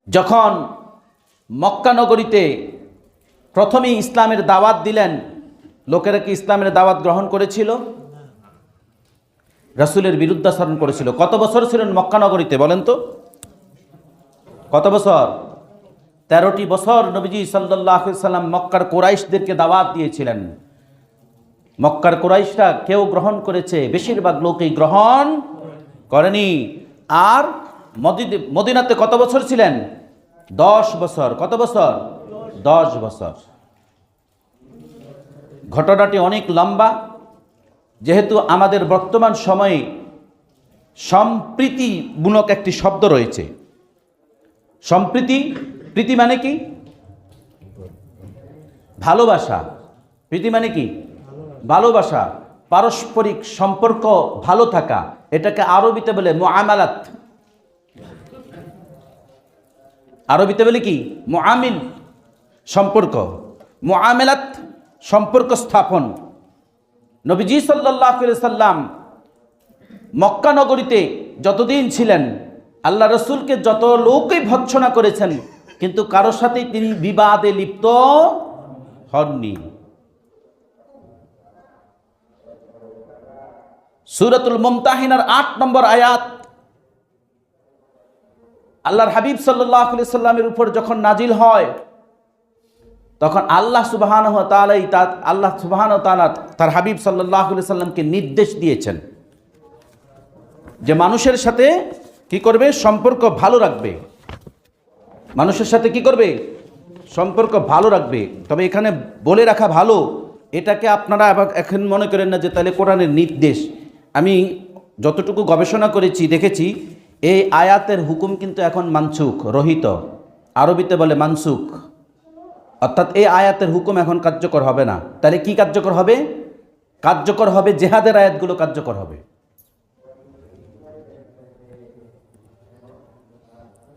যখন মক্কা নগরীতে প্রথমেই ইসলামের দাওয়াত দিলেন, লোকেরা কি ইসলামের দাওয়াত গ্রহণ করেছিল? রাসূলের বিরুদ্ধাচরণ করেছিল। কত বছর ছিলেন মক্কা নগরীতে বলেন তো? কত বছর? 13টি বছর নবীজি সাল্লাল্লাহু আলাইহি সাল্লাম মক্কার কুরাইশদেরকে দাওয়াত দিয়েছিলেন। মক্কার কুরাইশরা কেউ গ্রহণ করেছে, বেশিরভাগ লোকই গ্রহণ করেনি। আর মদিনাতে কত বছর ছিলেন? 10 বছর। কত বছর? 10 বছর। ঘটনাটি অনেক লম্বা। যেহেতু আমাদের বর্তমান সময়ে সম্প্রীতিমূলক একটি শব্দ রয়েছে। সম্প্রীতি, প্রীতি মানে কি? ভালোবাসা। প্রীতি মানে কি? ভালোবাসা, পারস্পরিক সম্পর্ক ভালো থাকা। এটাকে আরবিতে বলে মুআমালাত। আরবিতে বলে কি? মুআমিল, সম্পর্ক। মুআমালাত, সম্পর্ক স্থাপন। নবীজি সাল্লাল্লাহু আলাইহি সাল্লাম মক্কা নগরীতে যতদিন ছিলেন, আল্লাহ রসুলকে যত লোকই ভৎসনা করেছেন, কিন্তু কারোর সাথেই তিনি বিবাদে লিপ্ত হননি। সূরাতুল মুমতাহিনার 8 নম্বর আয়াত আল্লাহর হাবিব সাল্লাল্লাহু আলাইহি সাল্লামের উপর যখন নাজিল হয়, তখন আল্লাহ সুবহানাহু ওয়া তাআলা তার হাবিব সাল্লাল্লাহু আলাইহি সাল্লামকে নির্দেশ দিয়েছেন যে মানুষের সাথে কি করবে? সম্পর্ক ভালো রাখবে। মানুষের সাথে কি করবে? সম্পর্ক ভালো রাখবে। তবে এখানে বলে রাখা ভালো, এটাকে আপনারা এখন মনে করেন না যে তাহলে কোরআনের নির্দেশ। আমি যতটুকু গবেষণা করেছি, দেখেছি এই আয়াতের হুকুম কিন্তু এখন মানসুখ, রহিত। আরবিতে বলে মানসুখ। অর্থাৎ এই আয়াতের হুকুম এখন কার্যকর হবে না। তাহলে কি কার্যকর হবে? কার্যকর হবে জিহাদের আয়াতগুলো কার্যকর হবে।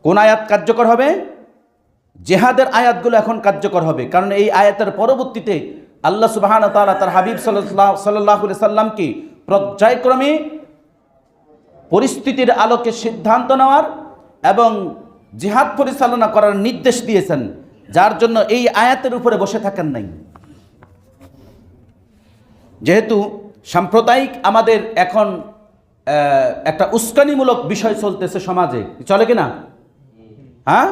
কোন আয়াত কার্যকর হবে? জিহাদের আয়াতগুলো এখন কার্যকর হবে। কারণ এই আয়াতের পরবর্তীতে আল্লাহ সুবহানাহু ওয়া তাআলা তার হাবিব সাল্লাল্লাহু আলাইহি সাল্লামকে পর্যায়ক্রমে পরিস্থিতির আলোকে সিদ্ধান্ত নেওয়ার এবং জিহাদ পরিচালনা করার নির্দেশ দিয়েছেন, যার জন্য এই আয়াতের উপরে বসে থাকেন নাই। যেহেতু সাম্প্রদায়িক আমাদের এখন একটা উস্কানিমূলক বিষয় চলতেছে সমাজে, চলে কিনা? হ্যাঁ,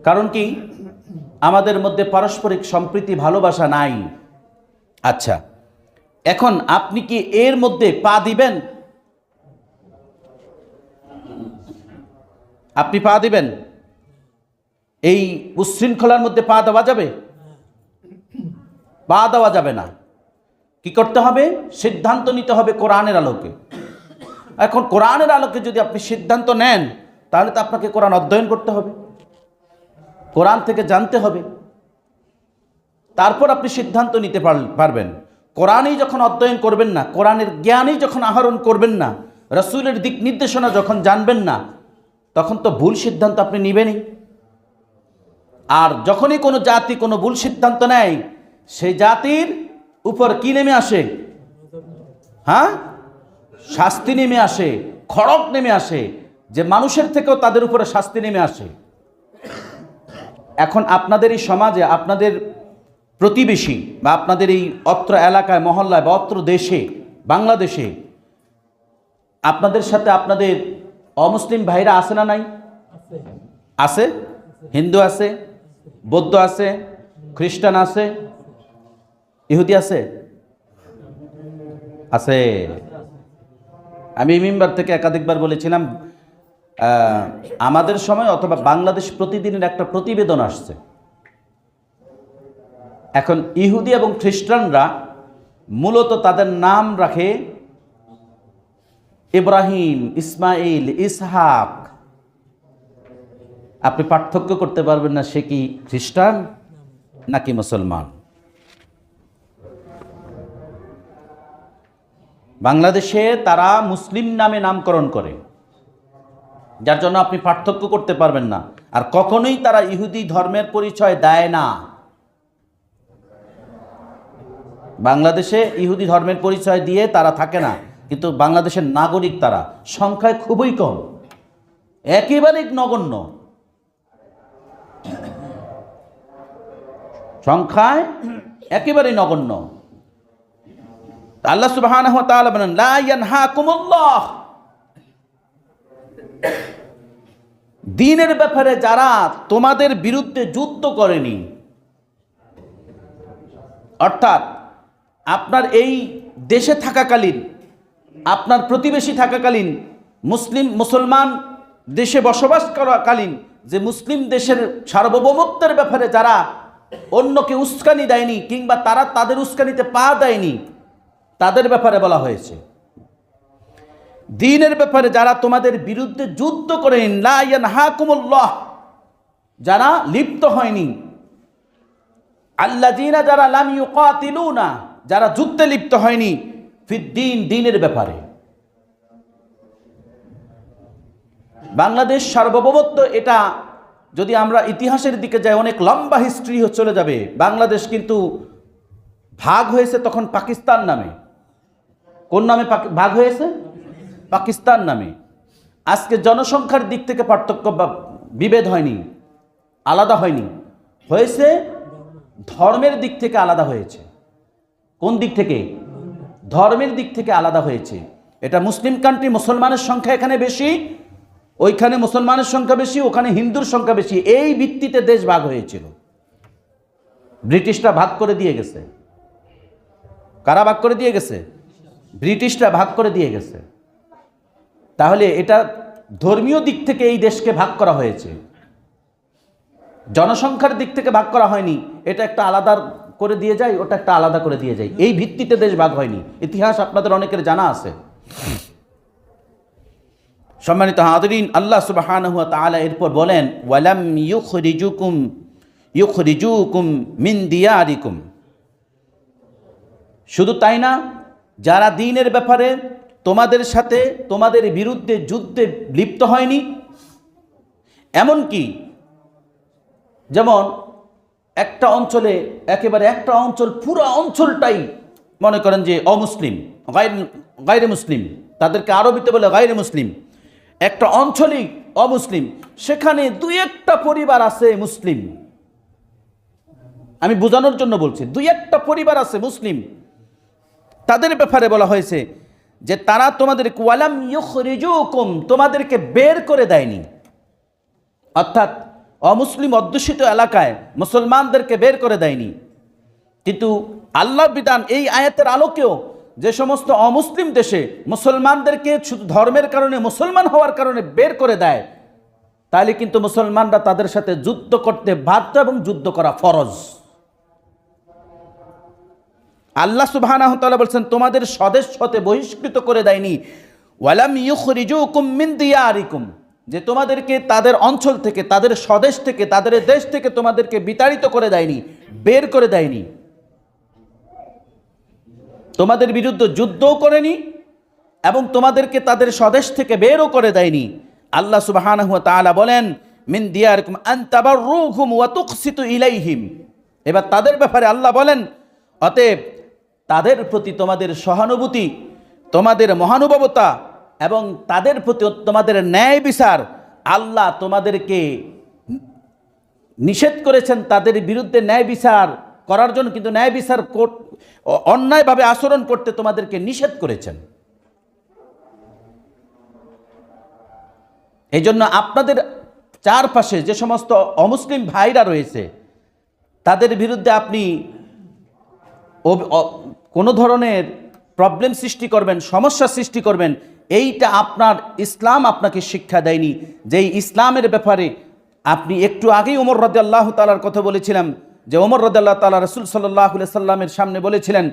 কারণ কি? আমাদের মধ্যে পারস্পরিক সম্প্রীতি, ভালোবাসা নাই। আচ্ছা, এখন আপনি কি এর মধ্যে পা দিবেন? আপনি পা দিবেন? এই উচ্ছৃঙ্খলার মধ্যে পা দেওয়া যাবে? পা দেওয়া যাবে না। কি করতে হবে? সিদ্ধান্ত নিতে হবে কোরআনের আলোকে। এখন কোরআনের আলোকে যদি আপনি সিদ্ধান্ত নেন, তাহলে তো আপনাকে কোরআন অধ্যয়ন করতে হবে, কোরআন থেকে জানতে হবে, তারপর আপনি সিদ্ধান্ত নিতে পারবেন। কোরআনই যখন অধ্যয়ন করবেন না, কোরআনের জ্ঞানই যখন আহরণ করবেন না, রাসূলের দিক নির্দেশনা যখন জানবেন না, তখন তো ভুল সিদ্ধান্ত আপনি নেবেনই। আর যখনই কোনো জাতি কোনো ভুল সিদ্ধান্ত নেয়, সেই জাতির উপর কি নেমে আসে? হ্যাঁ, শাস্তি নেমে আসে, খড়গ নেমে আসে, যে মানুষের থেকেও তাদের উপরে শাস্তি নেমে আসে। এখন আপনাদের এই সমাজে, আপনাদের প্রতিবেশী বা আপনাদের এই অত্র এলাকায়, মহল্লায় বা অত্র দেশে, বাংলাদেশে আপনাদের সাথে আপনাদের অমুসলিম ভাইরা আছে না নাই? আছে। হিন্দু আছে, বৌদ্ধ আছে, খ্রিস্টান আছে, ইহুদি আছে। আছে। আমি মিম্বার থেকে একাধিকবার বলেছিলাম, আমাদের সময় অথবা বাংলাদেশ প্রতিদিনের একটা প্রতিবেদন আসছে। এখন ইহুদি এবং খ্রিস্টানরা মূলত তাদের নাম রাখে ইব্রাহিম, ইসমাইল, ইসহাক। আপনি পার্থক্য করতে পারবেন না সে কি খ্রিস্টান নাকি মুসলমান। বাংলাদেশে তারা মুসলিম নামে নামকরণ করে, যার জন্য আপনি পার্থক্য করতে পারবেন না। আর কখনোই তারা ইহুদি ধর্মের পরিচয় দেয় না। বাংলাদেশে ইহুদি ধর্মের পরিচয় দিয়ে তারা থাকে না, কিন্তু বাংলাদেশের নাগরিক তারা সংখ্যায় খুবই কম, একেবারেই নগণ্য। সংখ্যায় একেবারে নগণ্য। আল্লাহ সুবহানাহু ওয়া তাআলা বলেন, লা ইয়ানহাকুমুল্লাহ, দ্বীনের ব্যাপারে যারা তোমাদের বিরুদ্ধে যুদ্ধ করেনি, অর্থাৎ আপনার এই দেশে থাকাকালীন, আপনার প্রতিবেশী থাকাকালীন, মুসলমান দেশে বসবাস করাকালীন যে মুসলিম দেশের সার্বভৌমত্বের ব্যাপারে যারা অন্যকে উস্কানি দেয়নি কিংবা তারা তাদের উস্কানিতে পা দেয়নি, তাদের ব্যাপারে বলা হয়েছে। দ্বীনের ব্যাপারে যারা তোমাদের বিরুদ্ধে যুদ্ধ করেন, লা ইয়ানহাকুমুল্লাহ, যারা লিপ্ত হয়নি, আল্লাযীনা, যারা লাম ইউকাতিলুনা, যারা যুদ্ধে লিপ্ত হয়নি, ফিদ্দীন, দ্বীনের ব্যাপারে। বাংলাদেশ সার্বভৌমত্ব, এটা যদি আমরা ইতিহাসের দিকে যাই অনেক লম্বা হিস্ট্রি চলে যাবে। বাংলাদেশ কিন্তু ভাগ হয়েছে তখন পাকিস্তান নামে। কোন নামে ভাগ হয়েছে? পাকিস্তান নামে। আজকে জনসংখ্যার দিক থেকে পার্থক্য বা বিভেদ হয়নি, আলাদা হয়নি, হয়েছে ধর্মের দিক থেকে আলাদা হয়েছে। কোন দিক থেকে? ধর্মের দিক থেকে আলাদা হয়েছে। এটা মুসলিম কান্ট্রি, মুসলমানের সংখ্যা এখানে বেশি, ওইখানে মুসলমানের সংখ্যা বেশি, ওখানে হিন্দুর সংখ্যা বেশি। এই ভিত্তিতে দেশ ভাগ হয়েছিল। ব্রিটিশরা ভাগ করে দিয়ে গেছে। কারা ভাগ করে দিয়ে গেছে? ব্রিটিশরা ভাগ করে দিয়ে গেছে। তাহলে এটা ধর্মীয় দিক থেকে এই দেশকে ভাগ করা হয়েছে, জনসংখ্যার দিক থেকে ভাগ করা হয়নি। এটা একটা আলাদা করে দিয়ে যায়, ওটা একটা আলাদা করে দিয়ে যায়। এই ভিত্তিতে দেশ ভাগ হয়নি। ইতিহাস আপনাদের অনেকের জানা আছে। সম্মানিত হাজিরিন, আল্লাহ সুবহানাহু ওয়া তাআলা এরপর বলেন, ওয়ালাম ইউখরিজুকুম মিন দিয়ারিকুম। শুধু তাই না, যারা দ্বীনের ব্যাপারে তোমাদের সাথে তোমাদের বিরুদ্ধে যুদ্ধে লিপ্ত হয়নি, এমনকি যেমন একটা অঞ্চলে, একেবারে একটা অঞ্চল, পুরো অঞ্চলটাই মনে করেন যে অমুসলিম, গায়রে মুসলিম, তাদেরকে আরবিতে বলে গায়রে মুসলিম। একটা অঞ্চলই অমুসলিম, সেখানে দুই একটা পরিবার আছে মুসলিম। আমি বোঝানোর জন্য বলছি, দুই একটা পরিবার আছে মুসলিম। তাদের ব্যাপারে বলা হয়েছে যে তারা তোমাদেরকে ওয়ালাম ইউখরিজুকুম, তোমাদেরকে বের করে দেয়নি। অর্থাৎ অমুসলিম অধ্যুষিত এলাকায় মুসলমানদেরকে বের করে দেয়নি। কিন্তু আল্লাহর বিধান এই আয়াতের আলোকেও যে সমস্ত অমুসলিম দেশে মুসলমানদেরকে শুধু ধর্মের কারণে, মুসলমান হওয়ার কারণে বের করে দেয়, তাহলে কিন্তু মুসলমানরা তাদের সাথে যুদ্ধ করতে বাধ্য এবং যুদ্ধ করা ফরজ। আল্লাহ সুবহানাহু ওয়া তাআলা বলছেন, তোমাদের স্বদেশ হতে বহিষ্কৃত করে দেয়নি। ওয়ালাম ইউখরিজুকুম মিন দিয়ারিকুম, যে তোমাদেরকে তাদের অঞ্চল থেকে, তাদের স্বদেশ থেকে, তাদের দেশ থেকে তোমাদেরকে বিতাড়িত করে দেয়নি, বের করে দেয়নি, তোমাদের বিরুদ্ধে যুদ্ধও করেনি এবং তোমাদেরকে তাদের স্বদেশ থেকে বেরও করে দেয়নি। আল্লাহ সুবহানাহু ওয়া তাআলা বলেন, মিন দিয়ারিকুম আন তাবাররুহুম ওয়া তুকসিতু ইলাইহিম। এবার তাদের ব্যাপারে আল্লাহ বলেন, অতএব তাদের প্রতি তোমাদের সহানুভূতি, তোমাদের মহানুভবতা এবং তাদের প্রতি তোমাদের ন্যায় বিচার, আল্লাহ তোমাদেরকে নিষেধ করেছেন তাদের বিরুদ্ধে ন্যায় বিচার করার জন্য, কিন্তু ন্যায় বিচার অন্যায়ভাবে আচরণ করতে তোমাদেরকে নিষেধ করেছেন। এই জন্য আপনাদের চারপাশে যে সমস্ত অমুসলিম ভাইরা রয়েছে, তাদের বিরুদ্ধে আপনি কোনো ধরনের প্রবলেম সৃষ্টি করবেন, সমস্যা সৃষ্টি করবেন, এইটা আপনার ইসলাম আপনাকে শিক্ষা দেয়নি। যেই ইসলামের ব্যাপারে আপনি একটু আগেই ওমর রাদিয়াল্লাহু তাআলার কথা বলেছিলাম, যে ওমর রাদিয়াল্লাহু তাআলা রাসূল সাল্লাল্লাহু আলাইহি সাল্লামের সামনে বলেছিলেন,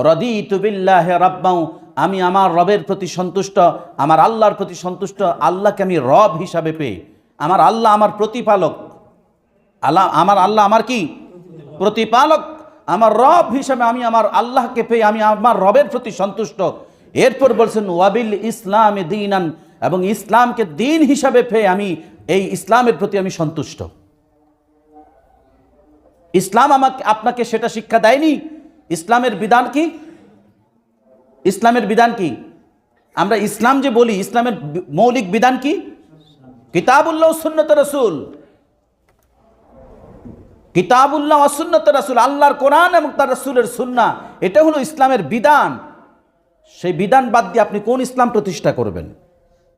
রাদিতু বিল্লাহি রাব্বাও, আমি আমার রবের প্রতি সন্তুষ্ট, আমার আল্লাহর প্রতি সন্তুষ্ট। আল্লাহকে আমি রব হিসাবে পেয়ে, আমার আল্লাহ আমার প্রতিপালক, আমার আল্লাহ আমার কি প্রতিপালক, আমার রব হিসাবে আমি আমার আল্লাহকে পেয়ে আমি আমার রবের প্রতি সন্তুষ্ট। এরপর বলছেন ওয়াবিল ইসলামে দীনান, এবং ইসলামকে দিন হিসাবে পেয়ে আমি এই ইসলামের প্রতি আমি সন্তুষ্ট। ইসলাম আপনাকে সেটা শিক্ষা দেয়নি। ইসলামের বিধান কি? ইসলামের বিধান কি? আমরা ইসলাম যে বলি, ইসলামের মৌলিক বিধান কি? কিতাবুল্লাহ সুন্নাত রাসূল। কিতাবুল্লাহ ওয়া সুন্নাত রাসূল, আল্লাহর কোরআন এবং তার রাসূলের সুন্নাহ, এটা হলো ইসলামের বিধান। সেই বিধান বাদ দিয়ে আপনি কোন ইসলাম প্রতিষ্ঠা করবেন?